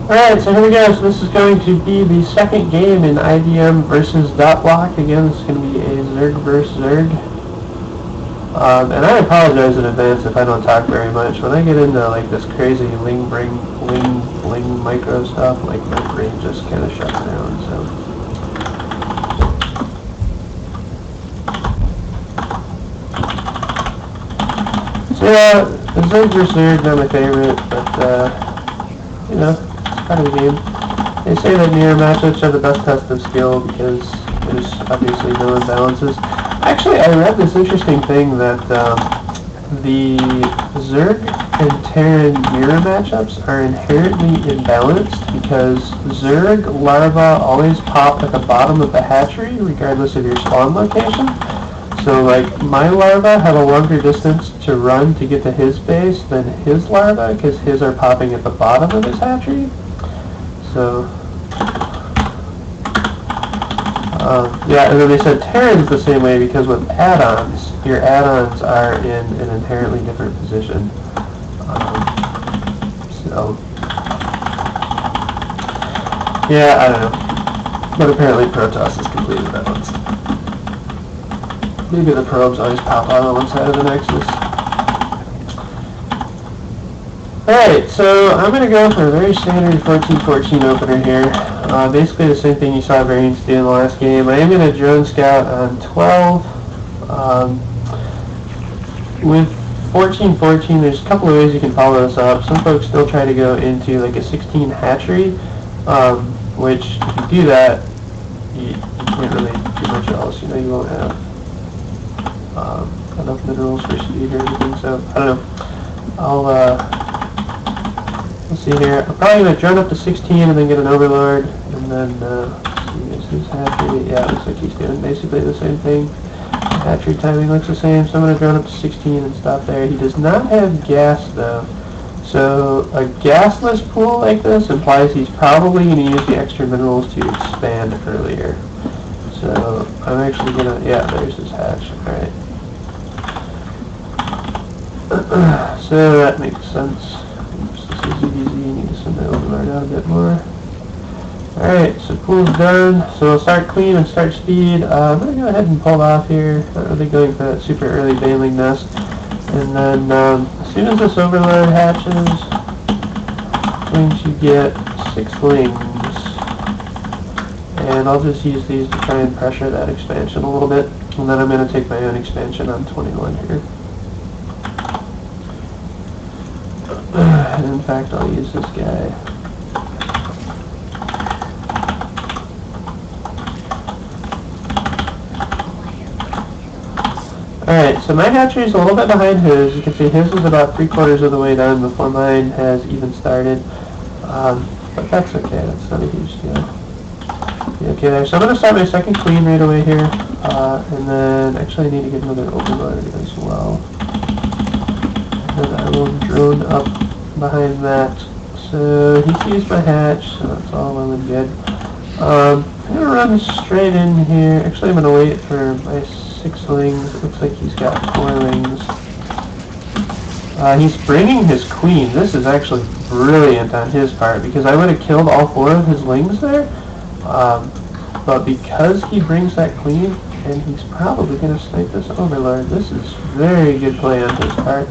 Alright, so here we go. So this is going to be the second game in IBM versus Dotblock. Again, this is going to be a Zerg versus Zerg. And I apologize in advance if I don't talk very much. When I get into like this crazy bling micro stuff, like my brain just kind of shuts down. So yeah, the Zerg versus Zerg not my favorite, but you know, it's part of the game. They say that mirror matchups are the best test of skill because there's obviously no imbalances. Actually, I read this interesting thing that the Zerg and Terran mirror matchups are inherently imbalanced because Zerg larvae always pop at the bottom of the hatchery regardless of your spawn location. So like my larvae have a longer distance to run to get to his base than his larvae because his are popping at the bottom of his hatchery. So yeah, and then they said Terran's the same way because with add-ons, your add-ons are in an inherently different position. So yeah, I don't know. But apparently Protoss is completely balanced. Maybe the probes always pop out on one side of the Nexus. Alright, so I'm going to go for a very standard 14-14 opener here. Basically the same thing you saw Variants do in the last game. I am going to drone scout on 12. With 14-14, there's a couple of ways you can follow this up. Some folks still try to go into like a 16 hatchery, which if you do that, you can't really do much else. You know, you won't have enough minerals for speed or anything, so I don't know. Let's see here. I'm probably going to drone up to 16 and then get an overlord, and then see, is his hatchery? Yeah, it looks like he's doing basically the same thing. Hatchery timing looks the same, so I'm going to drone up to 16 and stop there. He does not have gas though, so a gasless pool like this implies he's probably going to use the extra minerals to expand earlier. So I'm actually going to, yeah, there's his hatch. Alright. So that makes sense. Just this is easy, need to send the overlord out a bit more. Alright, so pool's done. So we'll start clean and start speed. I'm going to go ahead and pull off here. Not really going for that super early bailing nest. And then as soon as this overlord hatches, going to get 6 lings. And I'll just use these to try and pressure that expansion a little bit. And then I'm going to take my own expansion on 21 here. And in fact, I'll use this guy. Alright, so my hatchery is a little bit behind his. You can see his is about 3/4 of the way done before mine has even started. But that's okay, that's not a huge deal. Okay there, so I'm going to start my second queen right away here. And then, actually I need to get another overlord as well. And I will drone up behind that. So he sees my hatch, so that's all well and good. I'm going to run straight in here. Actually I'm going to wait for my 6 lings. It looks like he's got 4 lings. He's bringing his queen. This is actually brilliant on his part because I would have killed all 4 of his lings there. But because he brings that queen, and he's probably going to snipe this overlord, this is very good play on his part.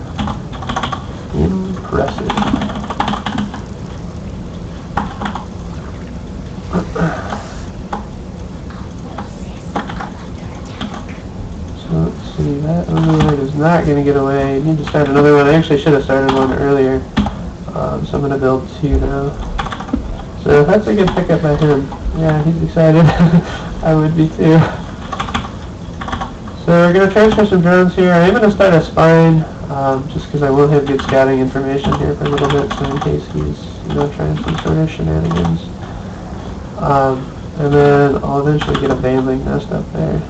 Impressive. Let's see, that overlord is not going to get away. I need to start another one. I actually should have started one earlier. So I'm going to build 2 now. So that's a good pickup by him. Yeah, he's excited. I would be too. So we're going to transfer some drones here. I am going to start a spine, just because I won't have good scouting information here for a little bit, so in case he's, trying some sort of shenanigans. And then I'll eventually get a bailing nest up there.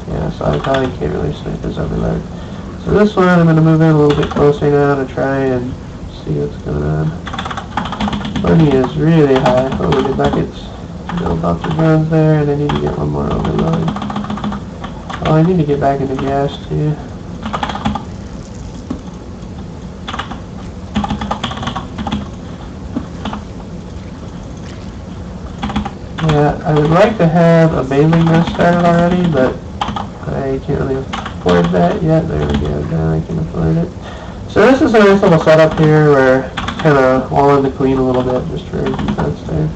Yeah, so I probably can't really snipe his overlord. So this one, I'm going to move in a little bit closer now to try and see what's going on. Money is really high. Holy the buckets. Build lots of drones there, and I need to get one more overload. Oh, I need to get back into gas too. I would like to have a mailing list started already, but I can't really afford that yet. There we go, now I can afford it. So this is a nice little setup here where kind of walling to clean a little bit just for defense there.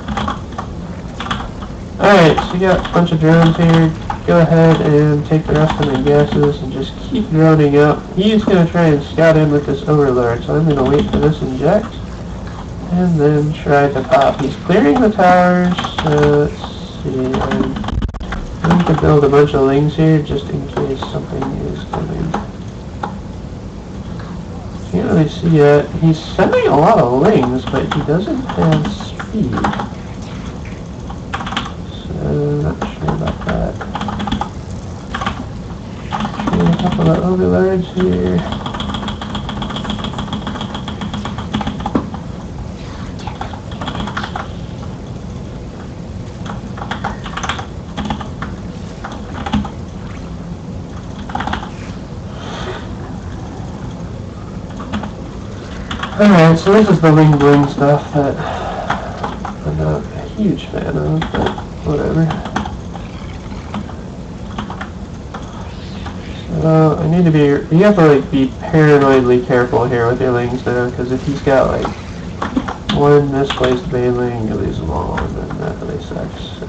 Alright, so you got a bunch of drones here. Go ahead and take the rest of my gases and just keep droning up. He's going to try and scout in with this overlord, so I'm going to wait for this inject and then try to pop. He's clearing the towers, so let's see. I'm going to build a bunch of lings here just in case something is coming. Can't really see yet. He's sending a lot of lings, but he doesn't have speed. So, not sure about that. Okay, a couple of overlords here. Alright, so this is the ling bling stuff that I'm not a huge fan of, but whatever. So I need to be, you have to like be paranoidly careful here with your lings now, because if he's got like one misplaced main ling, you lose them all, and then that really sucks. So.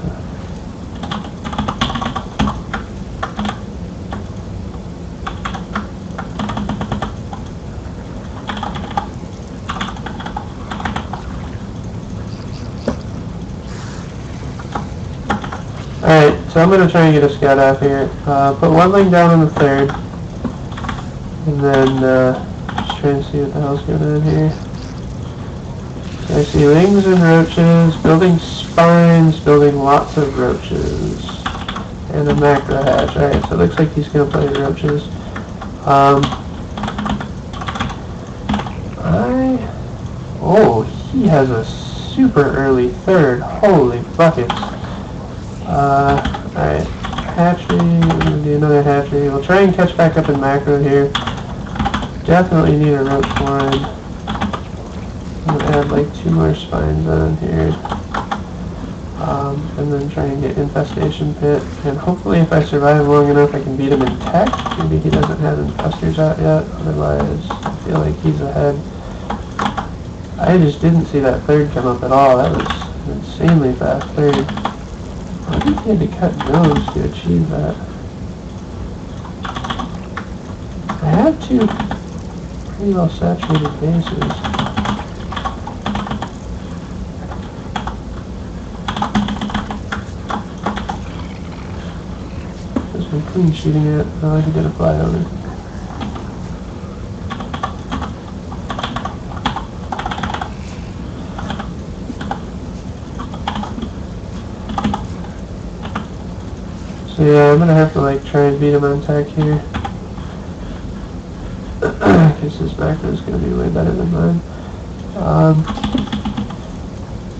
Alright, so I'm going to try and get a scout off here. Put one ling down on the third. And then just try and see what the hell's going on here. So I see lings and roaches, building spines, building lots of roaches. And a macro hatch. Alright, so it looks like he's going to play roaches. Oh, he has a super early third. Holy buckets. Alright, hatchery, we're going to do another hatchery. We'll try and catch back up in macro here. Definitely need a roach line. I'm going to add like 2 more spines on here. And then try and get infestation pit. And hopefully if I survive long enough I can beat him in tech. Maybe he doesn't have infestors out yet. Otherwise, I feel like he's ahead. I just didn't see that third come up at all. That was an insanely fast third. I think he had to cut nose to achieve that. I have 2 pretty well saturated bases. Just been clean shooting it. Oh, I could get a fly over. So yeah, I'm gonna have to like try and beat him on tech here. Because his macro is gonna be way better than mine.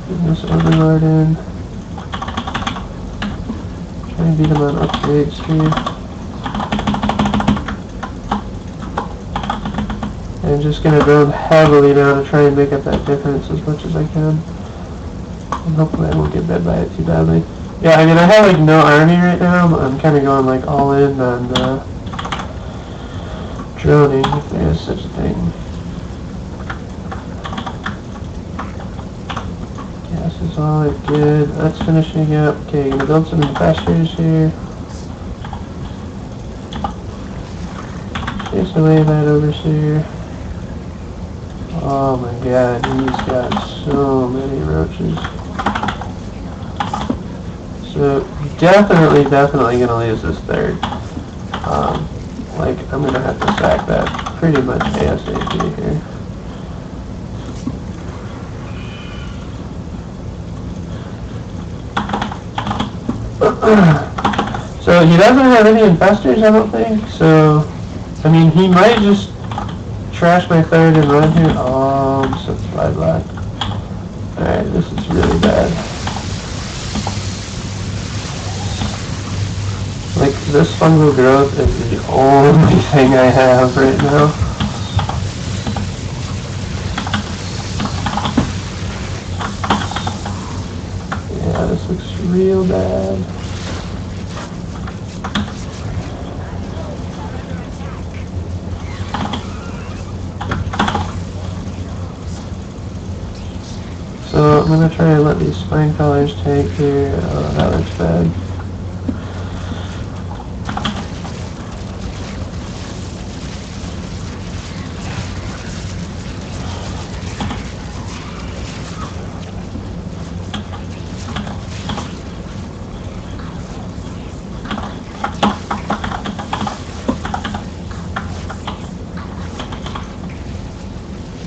Getting this overlord in. Try and beat him on upgrades here. And just gonna drone heavily now to try and make up that difference as much as I can. And hopefully I won't get bit by it too badly. Yeah, I mean, I have, like, no army right now. I'm kind of going, like, all in on droning, if there is such a thing. Gas is all good. That's finishing up. Okay, gonna build some infestors here. Chase away that overseer. Oh my god, he's got so many roaches. So, definitely going to lose this third. Like, I'm going to have to sack that pretty much ASAP here. So, he doesn't have any infestors, I don't think. So, I mean, he might just trash my third and run here. Oh, I'm so fly black. Alright, this is really bad. Like, this fungal growth is the only thing I have right now. Yeah, this looks real bad. So I'm gonna try and let these spine collars tank here. Oh, that looks bad.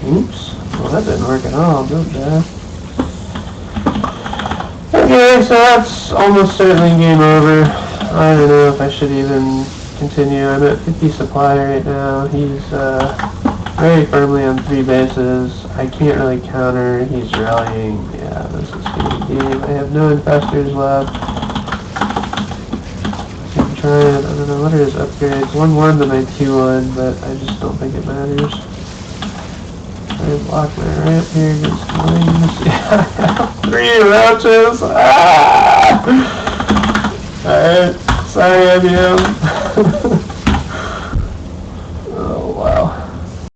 Oops. Well, that didn't work at all, did that? Okay, so that's almost certainly game over. I don't know if I should even continue. I'm at 50 supply right now. He's very firmly on 3 bases. I can't really counter. He's rallying. Yeah, this is gonna be game. I have no infestors left. I'm trying. I don't know, what are his upgrades? 1-1 to my 2-1, but I just don't think it matters. I block my ramp here against the wings. Yeah, 3 roaches! Ah! Alright, sorry IBM.